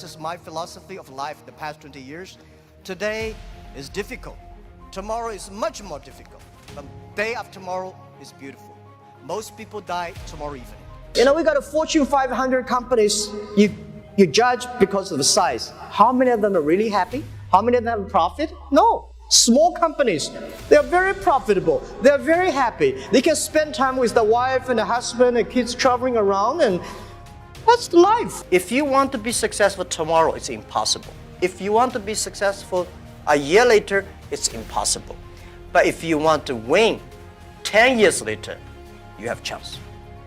this is my philosophy of life the past 20 years. Today is difficult. Tomorrow is much more difficult. But day after tomorrow is beautiful. Most people die tomorrow evening. You know, we got a Fortune 500 companies. You judge because of the size. How many of them are really happy? How many of them have profit? No. Small companies, they're very profitable. They're very happy. They can spend time with the wife and the husband and kids traveling around, and that's life. If you want to be successful tomorrow, it's impossible. If you want to be successful a year later, it's impossible. But if you want to win 10 years later, you have a chance.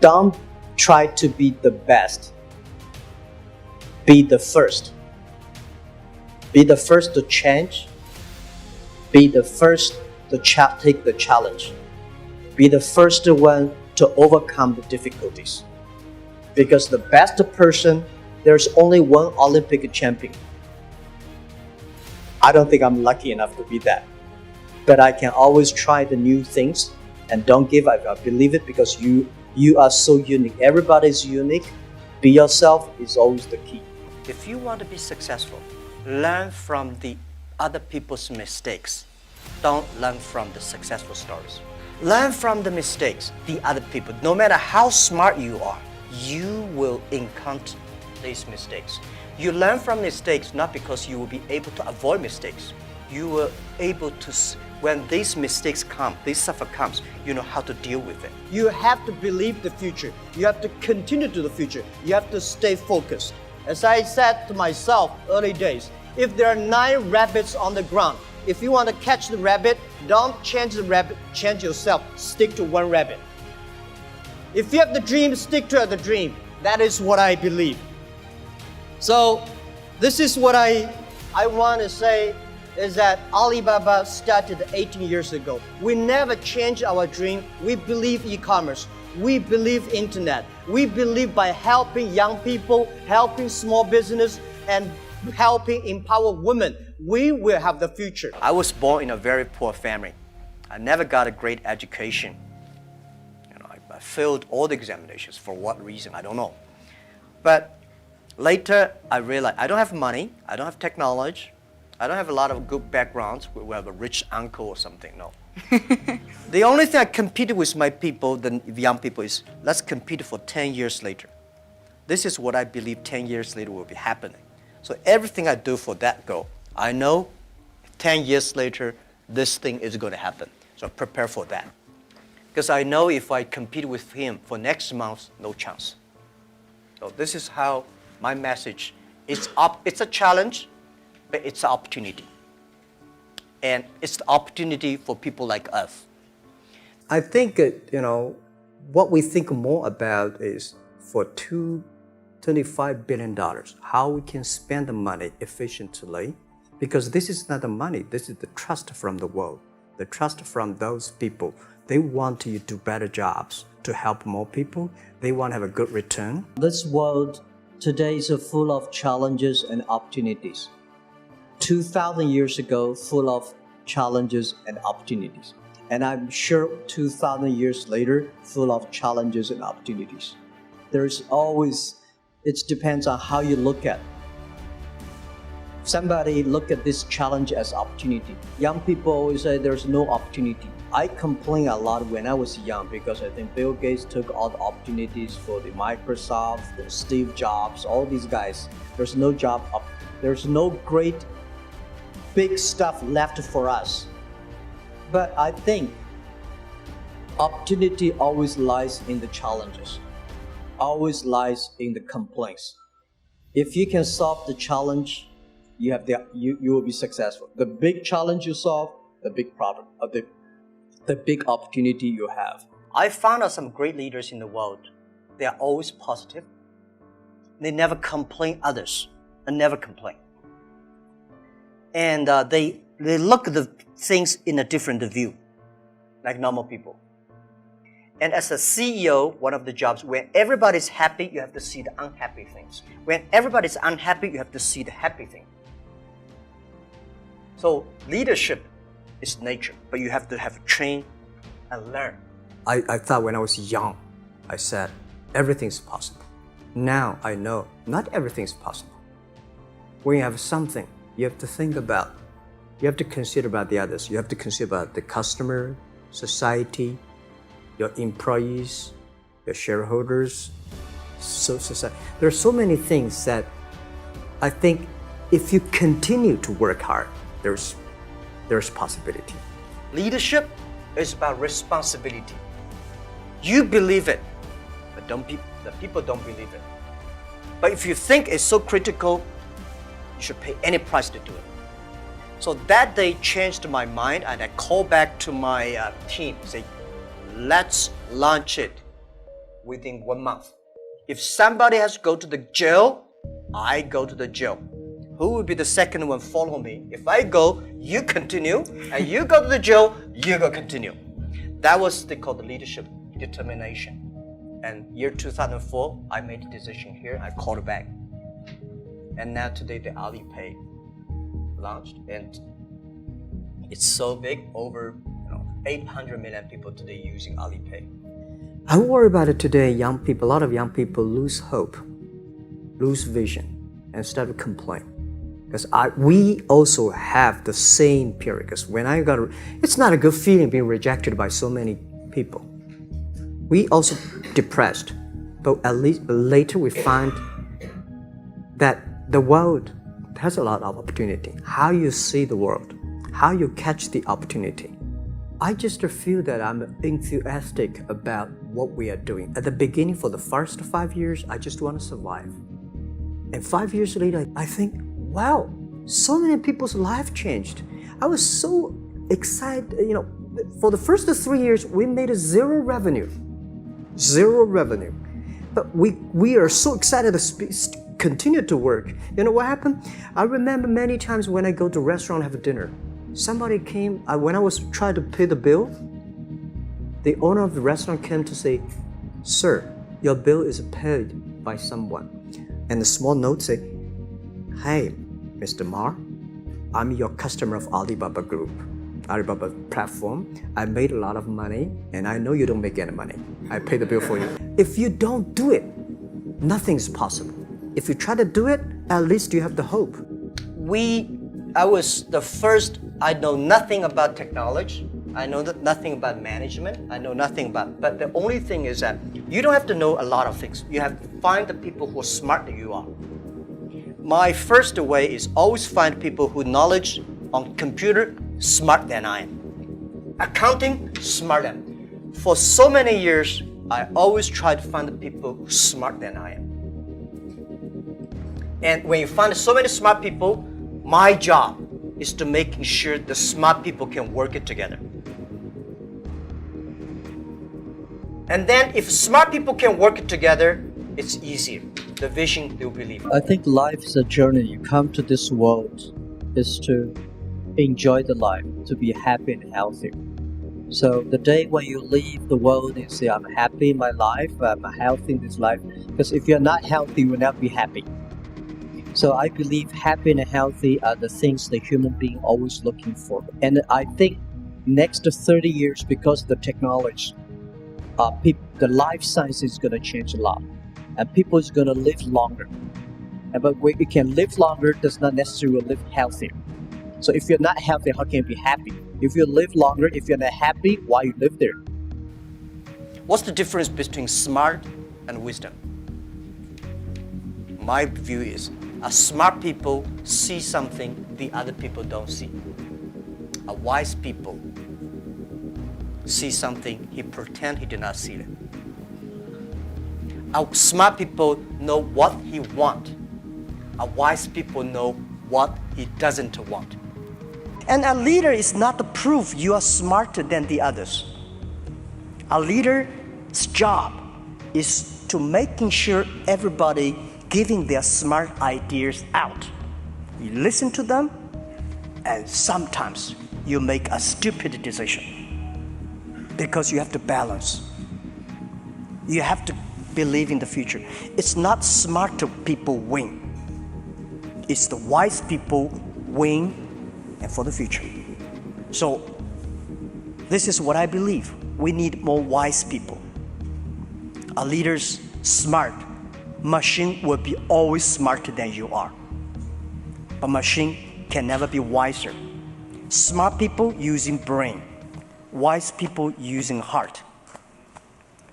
Don't try to be the best. Be the first. Be the first to change. Be the first to take the challenge. Be the first one to overcome the difficulties. Because the best person, there's only one Olympic champion. I don't think I'm lucky enough to be that. But I can always try the new things and don't give up. I believe it because you are so unique. Everybody's unique. Be yourself is always the key. If you want to be successful, learn from the other people's mistakes. Don't learn from the successful stories. Learn from the mistakes, the other people. No matter how smart you are, you will encounter these mistakes. You learn from mistakes not because you will be able to avoid mistakes. You will able to, when these mistakes come, this suffer comes, you know how to deal with it. You have to believe the future. You have to continue to the future. You have to stay focused. As I said to myself early days, if there are 9 rabbits on the ground, if you want to catch the rabbit, don't change the rabbit, change yourself. Stick to one rabbit. If you have the dream, stick to the dream. That is what I believe. So this is what I want to say is that Alibaba started 18 years ago. We never changed our dream. We believe e-commerce. We believe internet. We believe by helping young people, helping small business, and helping empower women, we will have the future. I was born in a very poor family. I never got a great education. You know, I failed all the examinations. For what reason? I don't know. But later, I realized I don't have money. I don't have technology. I don't have a lot of good backgrounds. We have a rich uncle or something. No. The only thing I competed with my people, the young people, is let's compete for 10 years later. This is what I believe 10 years later will be happening. So everything I do for that goal, I know 10 years later, this thing is going to happen. So prepare for that. Because I know if I compete with him for next month, no chance. So this is how my message is. It's a challenge, but it's an opportunity. And it's the opportunity for people like us. I think, what we think more about is for $25 billion, how we can spend the money efficiently. Because this is not the money, this is the trust from the world, the trust from those people. They want you to do better jobs to help more people. They want to have a good return. This world today is full of challenges and opportunities. 2,000 years ago, full of challenges and opportunities. And I'm sure 2,000 years later, full of challenges and opportunities. There's always, it depends on how you look at it. Somebody look at this challenge as opportunity. Young people always say there's no opportunity. I complain a lot when I was young because I think Bill Gates took all the opportunities for the Microsoft, the Steve Jobs, all these guys. There's no job up. There's no great big stuff left for us. But I think opportunity always lies in the challenges, always lies in the complaints. If you can solve the challenge, you will be successful. The big challenge you solve, the big problem, the big opportunity you have. I found out some great leaders in the world. They are always positive. They never complain others, and never complain. And they look at the things in a different view, like normal people. And as a CEO, one of the jobs, when everybody's happy, you have to see the unhappy things. When everybody's unhappy, you have to see the happy thing. So leadership is nature, but you have to train and learn. I thought when I was young, I said, everything's possible. Now I know not everything's possible. when you have something, you have to think about, you have to consider about the others. You have to consider about the customer, society, your employees, your shareholders, society. There are so many things that I think if you continue to work hard, there's possibility. Leadership is about responsibility. You believe it, but the people don't believe it. But if you think it's so critical, you should pay any price to do it. So that day changed my mind, and I called back to my team, say, let's launch it within 1 month. If somebody has to go to the jail, I go to the jail. Who will be the second one follow me? If I go, you continue, and you go to the jail, you go continue. That was they call the leadership determination. And year 2004, I made a decision here. I called it back. And now today, the Alipay launched, and it's so big, over 800 million people today using Alipay. I worry about it today. Young people, a lot of young people lose hope, lose vision, and start to complain. Because we also have the same period. Because when it's not a good feeling being rejected by so many people. We also depressed, but at least later we find that the world has a lot of opportunity. How you see the world, how you catch the opportunity. I just feel that I'm enthusiastic about what we are doing. At the beginning, for the first 5 years, I just want to survive. And 5 years later, I think, wow, so many people's life changed. I was so excited. For the first 3 years, we made zero revenue. But we are so excited to continue to work. You know what happened? I remember many times when I go to a restaurant have dinner, somebody came, when I was trying to pay the bill, the owner of the restaurant came to say, "Sir, your bill is paid by someone." And the small note say, "Hey, Mr. Ma, I'm your customer of Alibaba Group, Alibaba platform. I made a lot of money, and I know you don't make any money. I pay the bill for you." If you don't do it, nothing's possible. If you try to do it, at least you have the hope. I was the first. I know nothing about technology. I know nothing about management. I know nothing about. But the only thing is that you don't have to know a lot of things. You have to find the people who are smart than you are. My first way is always find people who knowledge on computer smart than I am. Accounting smart than. For so many years, I always try to find the people who are smart than I am. And when you find so many smart people, my job is to making sure the smart people can work it together. And then if smart people can work it together, it's easier. The vision, they'll believe. I think life is a journey. You come to this world is to enjoy the life, to be happy and healthy. So the day when you leave the world and say, I'm happy in my life, I'm healthy in this life, because if you're not healthy, you will not be happy. So I believe happy and healthy are the things the human being always looking for. And I think next 30 years, because of the technology, the life science is going to change a lot. And people is going to live longer. But when you can live longer, does not necessarily live healthier. So if you're not healthy, how can you be happy? If you live longer, if you're not happy, why you live there? What's the difference between smart and wisdom? My view is, smart people see something the other people don't see. A wise people see something he pretend he did not see it. A smart people know what he want. A wise people know what he doesn't want. And a leader is not the proof you are smarter than the others. A leader's job is to making sure everybody giving their smart ideas out. You listen to them, and sometimes you make a stupid decision because you have to balance. You have to believe in the future. It's not smart people win. It's the wise people win and for the future. So this is what I believe. We need more wise people. A leader's smart. Machine will be always smarter than you are. but machine can never be wiser. Smart people using brain, wise people using heart.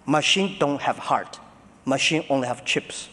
Machine don't have heart. Machine only have chips.